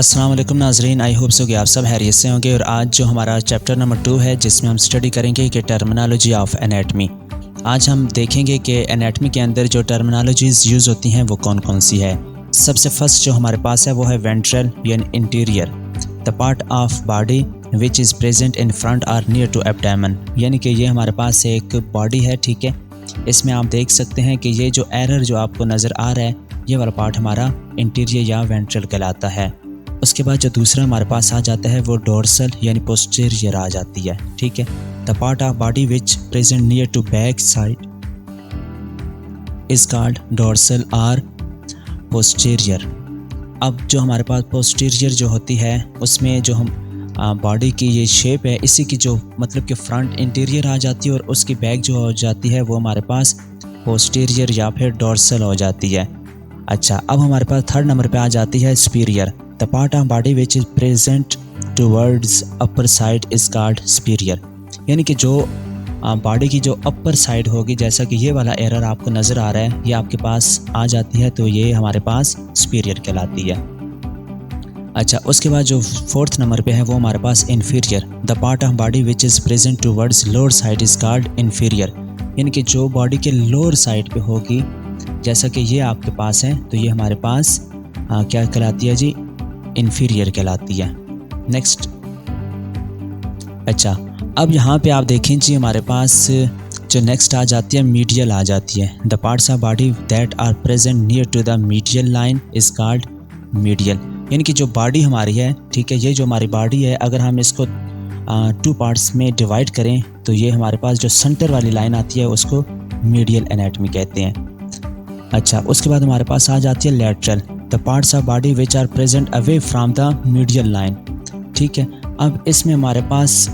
अस्सलाम वालेकुम नाजरीन, आई होप सो कि आप सब हैरियत से होंगे। और आज जो हमारा चैप्टर नंबर 2 है जिसमें हम स्टडी करेंगे कि टर्मिनोलॉजी ऑफ एनाटमी। आज हम देखेंगे कि एनाटमी के अंदर जो टर्मिनोलॉजीज़ यूज़ होती हैं वो कौन कौन सी है। सबसे फर्स्ट जो हमारे पास है वो है वेंट्रल यानी interior, the part of body which is present in front और नियर टू एब्डोमेन, यानी कि ये हमारे पास एक बॉडी है, ठीक है। इसमें आप देख सकते हैं कि ये जो एरर जो आपको नज़र आ रहा है ये वाला पार्ट हमारा इंटीरियर या वेंट्रल कहलाता है। उसके बाद जो दूसरा हमारे पास आ जाता है वो डोर्सल यानी पोस्टीरियर आ जाती है, ठीक है। The part of body which present near to back side is called dorsal और पोस्टीरियर। अब जो हमारे पास पोस्टीरियर जो होती है उसमें जो हम बॉडी की ये शेप है, इसी की जो मतलब कि फ्रंट इंटीरियर आ जाती है और उसकी बैक जो हो जाती है वो हमारे पास पोस्टीरियर या फिर डोर्सल हो जाती है। अच्छा, अब हमारे पास थर्ड नंबर पे आ जाती है superior, the part of body which is present towards upper side is called superior, यानी कि जो बॉडी की जो अपर साइड होगी, जैसा कि ये वाला एरर आपको नज़र आ रहा है, ये आपके पास आ जाती है तो ये हमारे पास सुपीरियर कहलाती है। अच्छा, उसके बाद जो फोर्थ नंबर पे है वो हमारे पास inferior, the part of body which is present towards lower side is called inferior, यानी कि जो बॉडी के लोअर साइड पे होगी, जैसा कि ये आपके पास है तो ये हमारे पास क्या कहलाती है जी, इन्फीरियर कहलाती है। नेक्स्ट, अच्छा अब यहाँ पे आप देखें जी हमारे पास जो नेक्स्ट आ जाती है मीडियल आ जाती है, the parts of body that are present near to the medial line is called medial, यानी कि जो बॉडी हमारी है, ठीक है, ये जो हमारी बॉडी है अगर हम इसको टू पार्ट्स में डिवाइड करें तो ये हमारे पास जो सेंटर वाली लाइन आती है उसको मीडियल एनाटमी कहते हैं। अच्छा, उसके बाद हमारे पास आ जाती है lateral, the parts of body which are present away from the medial line, ठीक है। अब इसमें हमारे पास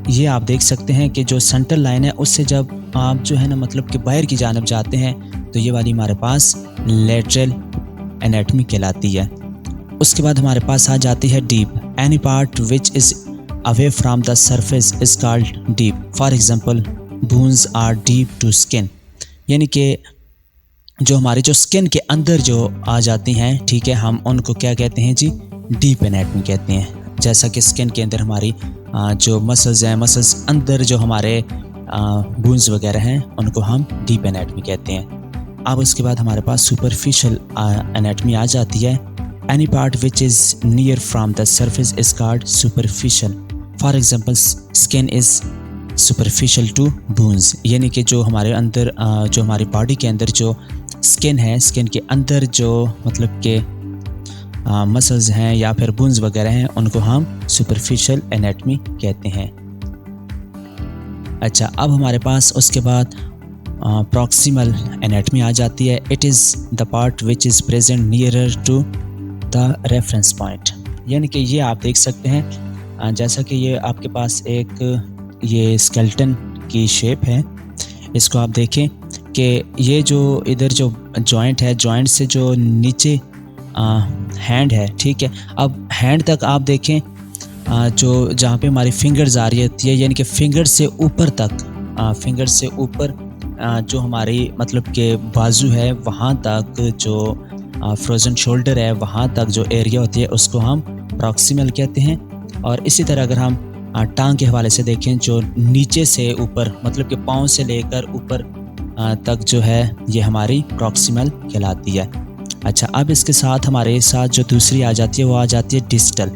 ये आप देख सकते हैं कि जो सेंट्रल लाइन है उससे जब आप जो है ना मतलब कि बाहर की जानब जाते हैं तो ये वाली हमारे पास लैटरल एनाटमी कहलाती है। उसके बाद हमारे पास आ जाती है deep, any part which is away from the surface is called deep, for example bones are deep to skin, यानी कि जो हमारी जो स्किन के अंदर जो आ जाती हैं, ठीक है, हम उनको क्या कहते हैं जी, डीप एनाटमी कहते हैं। जैसा कि स्किन के अंदर हमारी जो मसल्स हैं, मसल्स अंदर जो हमारे बोन्स वगैरह हैं उनको हम डीप एनाटमी कहते हैं। अब उसके बाद हमारे पास सुपरफिशियल एनाटमी आ जाती है, any part which is near from the surface is called superficial, for example skin is superficial to bones, यानी कि जो हमारे अंदर जो हमारी बॉडी के अंदर जो स्किन है, स्किन के अंदर जो मतलब के मसल्स हैं या फिर बोन्स वगैरह हैं उनको हम सुपरफिशियल एनाटमी कहते हैं। अच्छा, अब हमारे पास उसके बाद प्रॉक्सिमल एनाटमी आ जाती है, it is the part which is present nearer to the reference point, यानी कि ये आप देख सकते हैं जैसा कि ये आपके पास एक ये स्केलेटन की शेप है, इसको आप देखें कि ये जो इधर जो जॉइंट है, जॉइंट से जो नीचे हैंड है, ठीक है। अब हैंड तक आप देखें जो जहाँ पे हमारी फिंगर्स आ रही होती है, यानी कि फिंगर से ऊपर तक, फिंगर से ऊपर जो हमारी मतलब के बाजू है वहाँ तक, जो फ्रोजन शोल्डर है वहाँ तक जो एरिया होती है उसको हम प्रॉक्सिमल कहते हैं। और इसी तरह अगर हम टांग के हवाले से देखें, जो नीचे से ऊपर मतलब कि पाँव से लेकर ऊपर तक जो है ये हमारी प्रॉक्सिमल कहलाती है। अच्छा, अब इसके साथ हमारे साथ जो दूसरी आ जाती है वो आ जाती है distal,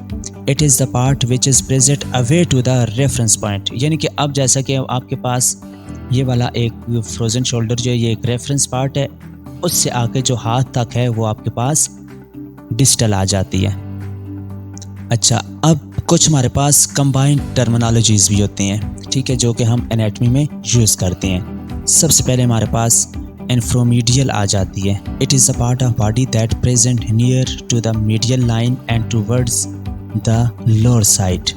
it is the part which is present away to the reference point, यानी कि अब जैसा कि आपके पास ये वाला एक फ्रोजन शोल्डर जो है ये एक रेफरेंस पार्ट है, उससे आगे जो हाथ तक है वो आपके पास डिस्टल आ जाती है। अच्छा, अब कुछ हमारे पास कंबाइंड टर्मिनोलॉजीज़ भी होती हैं, ठीक है, जो कि हम एनाटमी में यूज़ करते हैं। सबसे पहले हमारे पास इन्फ्रोमीडियल आ जाती है, it is the part of body that present near to the medial line and towards the lower side.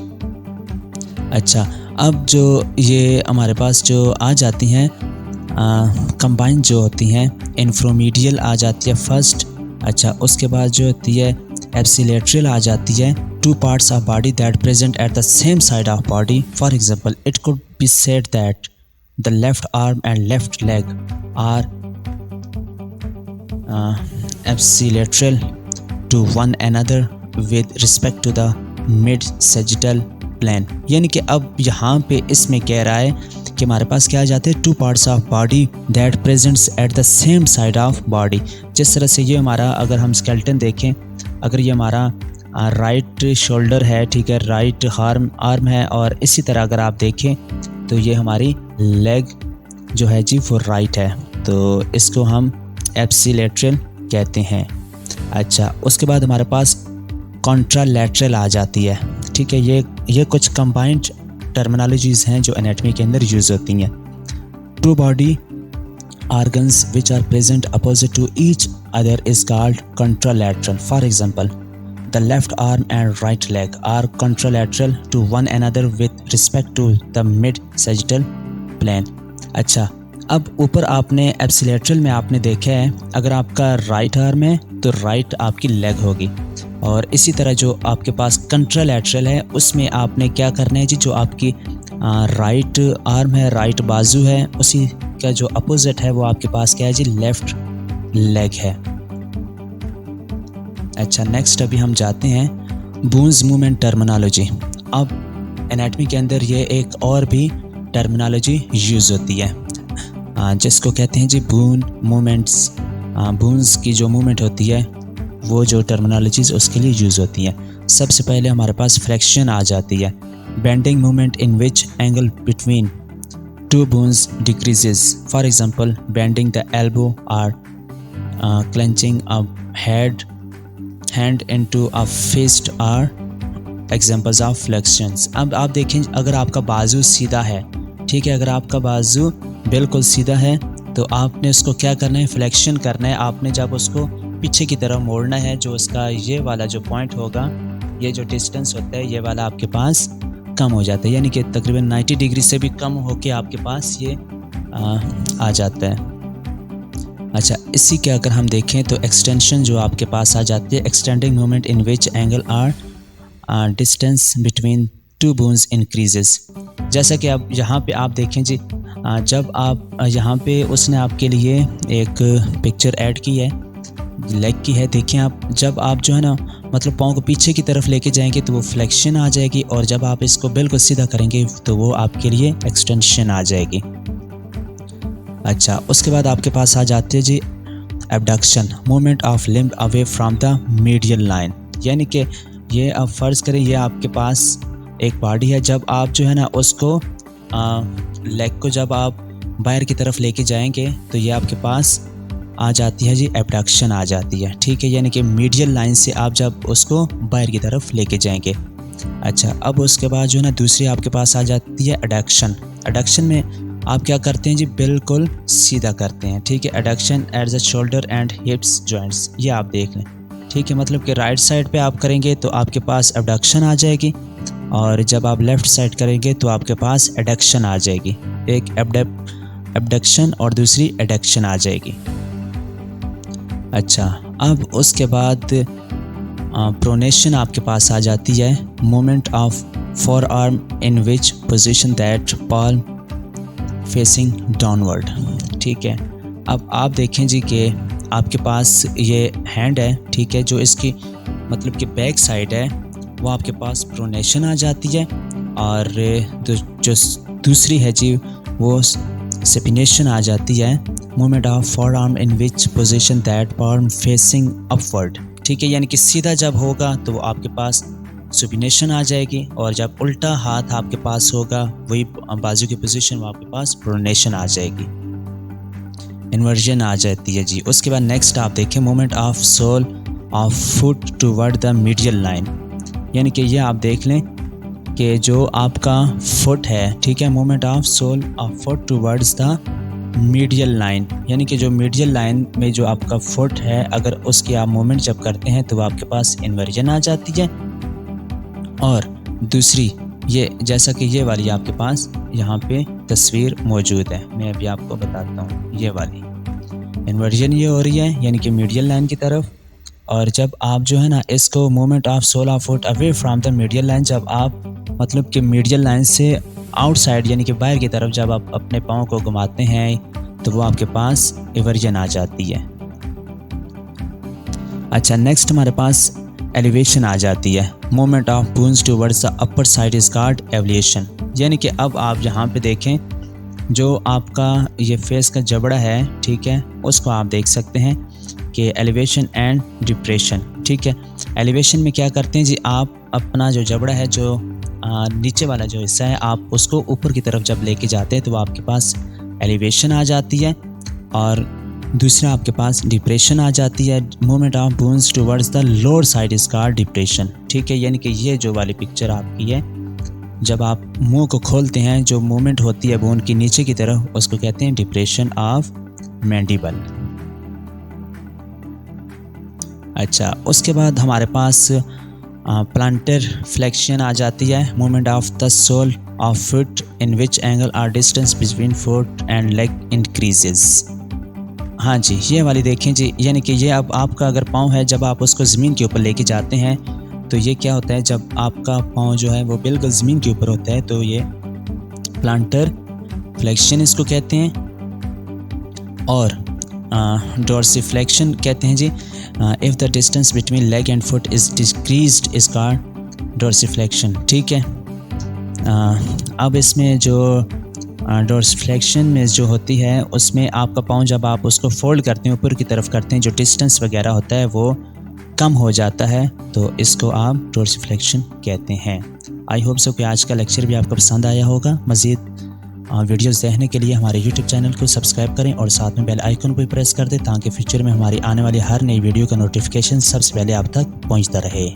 अच्छा, अब जो ये हमारे पास जो आ जाती हैं कंबाइंड जो होती हैं, इन्फ्रोमीडियल आ जाती है फर्स्ट। अच्छा, उसके बाद जो होती है एप्सिलेटरल आ जाती है, two parts of body that present at the same side of body, for example it could be said that the left arm and left leg are ipsilateral to one another with respect to the mid sagittal plane. यानी कि अब यहाँ पे इसमें कह रहा है कि हमारे पास क्या आ जाते हैं, to parts of body that presents eight the same side of body. जिस तरह से ये हमारा, अगर हम स्केलेटन देखें, अगर ये हमारा राइट शोल्डर है, ठीक है, राइट आर्म है, और इसी तरह अगर आप देखें तो ये हमारी लेग जो है जी वो राइट है, तो इसको हम एप्सिलेटरल कहते हैं। अच्छा, उसके बाद हमारे पास कॉन्ट्रालैटरल आ जाती है, ठीक है। ये कुछ कंबाइंड टर्मिनोलॉजीज़ हैं जो एनाटॉमी के अंदर यूज़ होती हैं। To body organs which are present opposite to each other is called contralateral. For example, the left arm and right leg are contralateral to one another with respect to the mid-sagittal plane. अच्छा, अब ऊपर आपने एप्सिलेटरल में आपने देखा है, अगर आपका राइट आर्म है तो राइट आपकी लेग होगी, और इसी तरह जो आपके पास कंट्रालैटरल है उसमें आपने क्या करना है जी, जो आपकी राइट आर्म है, राइट बाजू है, उसी का जो अपोजिट है वो आपके पास क्या है जी, लेफ्ट लेग है। अच्छा, नेक्स्ट अभी हम जाते हैं बोन्स मूवमेंट टर्मिनोलॉजी। अब एनाटॉमी के अंदर ये एक और भी टर्मिनोलॉजी यूज़ होती है जिसको कहते हैं जी बोन मूवमेंट्स। बोन्स की जो मूवमेंट होती है वो जो टर्मिनोलॉजीज उसके लिए यूज़ होती है। सबसे पहले हमारे पास फ्लेक्शन आ जाती है, bending movement in which angle between two bones decreases. For example, bending the elbow or clenching a hand into a fist are examples of flexions. अब आप देखें, अगर आपका बाजू सीधा है, ठीक है, अगर आपका बाजू बिल्कुल सीधा है तो आपने उसको क्या करना है, फ्लेक्शन करना है। आपने जब उसको पीछे की तरफ मोड़ना है, जो उसका ये वाला जो पॉइंट होगा, ये जो डिस्टेंस होता है, ये वाला आपके पास कम हो जाता है, यानी कि तकरीबन 90 डिग्री से भी कम होके आपके पास ये आ जाता है। अच्छा, इसी के अगर हम देखें तो एक्सटेंशन जो आपके पास आ जाती है, extending movement in which angle or distance between two bones increases. जैसा कि अब यहाँ पे आप देखें जी, जब आप यहाँ पे उसने आपके लिए एक पिक्चर ऐड की है, लेग की है, देखें आप, जब आप जो है ना मतलब पाँव को पीछे की तरफ लेके जाएंगे तो वो फ्लेक्शन आ जाएगी, और जब आप इसको बिल्कुल सीधा करेंगे तो वो आपके लिए एक्सटेंशन आ जाएगी। अच्छा, उसके बाद आपके पास आ जाती है जी abduction, movement of limb away from the medial line. यानी कि ये आप फ़र्ज़ करें, ये आपके पास एक बॉडी है, जब आप जो है ना उसको लेग को जब आप बाहर की तरफ लेके जाएंगे तो ये आपके पास आ जाती है जी एबडक्शन आ जाती है, ठीक है, यानी कि मीडियल लाइन से आप जब उसको बाहर की तरफ लेके जाएंगे। अच्छा, अब उसके बाद जो है ना दूसरी आपके पास आ जाती है एडक्शन। एडक्शन में आप क्या करते हैं जी, बिल्कुल सीधा करते हैं, ठीक है, adduction at the shoulder and हिप्स joints, ये आप देख लें, ठीक है, मतलब कि राइट साइड पे आप करेंगे तो आपके पास एबडक्शन आ जाएगी, और जब आप लेफ़्ट साइड करेंगे तो आपके पास एडक्शन आ जाएगी। एक एबडक्शन और दूसरी एडक्शन आ जाएगी। अच्छा, अब उसके बाद प्रोनेशन आपके पास आ जाती है, moment of four arm in which position that palm facing downward, ठीक है। अब आप देखें जी कि आपके पास ये हैंड है, ठीक है, जो इसकी मतलब कि बैक साइड है वो आपके पास प्रोनेशन आ जाती है, और जो दूसरी है जी वो सपिनेशन आ जाती है, movement of four arm in which position that palm facing upward, ठीक है, यानी कि सीधा जब होगा तो वो आपके पास सुपिनेशन आ जाएगी, और जब उल्टा हाथ आपके पास होगा वही बाजू की पोजीशन, वो आपके पास प्रोनेशन आ जाएगी, इन्वर्जन आ जाती है जी। उसके बाद नेक्स्ट आप देखें, movement of sole of foot toward the medial line, यानी कि ये आप देख लें कि जो आपका फुट है, ठीक है, movement of sole of foot towards the medial line, यानी कि जो मीडियल लाइन में जो आपका फुट है, अगर उसकी आप मूवमेंट जब करते हैं तो वो आपके पास इन्वर्जन आ जाती है। और दूसरी ये, जैसा कि ये वाली आपके पास यहाँ पे तस्वीर मौजूद है, मैं अभी आपको बताता हूँ, ये वाली इन्वर्जन ये हो रही है, यानी कि मीडियल लाइन की तरफ, और जब आप जो है ना इसको movement of sole of foot away from the medial line, जब आप मतलब कि मीडियल लाइन से आउटसाइड यानी कि बाहर की तरफ जब आप अपने पाँव को घुमाते हैं तो वो आपके पास इवर्जन आ जाती है। अच्छा, नेक्स्ट हमारे पास एलिवेशन आ जाती है। Movement of bones towards the upper side is called elevation. यानी कि अब आप यहाँ पे देखें, जो आपका ये फेस का जबड़ा है, ठीक है, उसको आप देख सकते हैं कि एलिवेशन एंड डिप्रेशन। ठीक है, एलिवेशन में क्या करते हैं जी, आप अपना जो जबड़ा है, जो नीचे वाला जो हिस्सा है, आप उसको ऊपर की तरफ जब लेके जाते हैं तो आपके पास एलिवेशन आ जाती है, और दूसरा आपके पास डिप्रेशन आ जाती है। Movement of bones towards the lower side is called depression. ठीक है, यानी कि ये जो वाली पिक्चर आपकी है, जब आप मुंह को खोलते हैं, जो मूवमेंट होती है बोन की नीचे की तरफ, उसको कहते हैं डिप्रेशन ऑफ मैंडिबल। अच्छा, उसके बाद हमारे पास प्लांटर फ्लेक्शन आ जाती है। Movement of the sole of foot in which angle or distance between foot and leg increases. हाँ जी, ये वाली देखें जी, यानी कि ये अब आपका अगर पाँव है, जब आप उसको ज़मीन के ऊपर लेके जाते हैं तो ये क्या होता है, जब आपका पाँव जो है वो बिल्कुल ज़मीन के ऊपर होता है तो ये प्लांटर फ्लेक्शन इसको कहते हैं। और डोर्सिफ्लेक्शन कहते हैं जी, if the distance between leg and foot is decreased is called dorsiflexion. ठीक है, अब इसमें जो डोर्सिफ्लेक्शन में जो होती है, उसमें आपका पाँव जब आप उसको फोल्ड करते हैं, ऊपर की तरफ करते हैं, जो डिस्टेंस वगैरह होता है वो कम हो जाता है, तो इसको आप डोर्सिफ्लेक्शन कहते हैं। आई होप सो कि आज का लेक्चर भी आपको पसंद आया होगा। मज़ीद वीडियोस देखने के लिए हमारे यूट्यूब चैनल को सब्सक्राइब करें और साथ में बेल आइकन को प्रेस कर दें, ताकि फ्यूचर में हमारी आने वाली हर नई वीडियो का नोटिफिकेशन सबसे पहले आप तक पहुंचता रहे।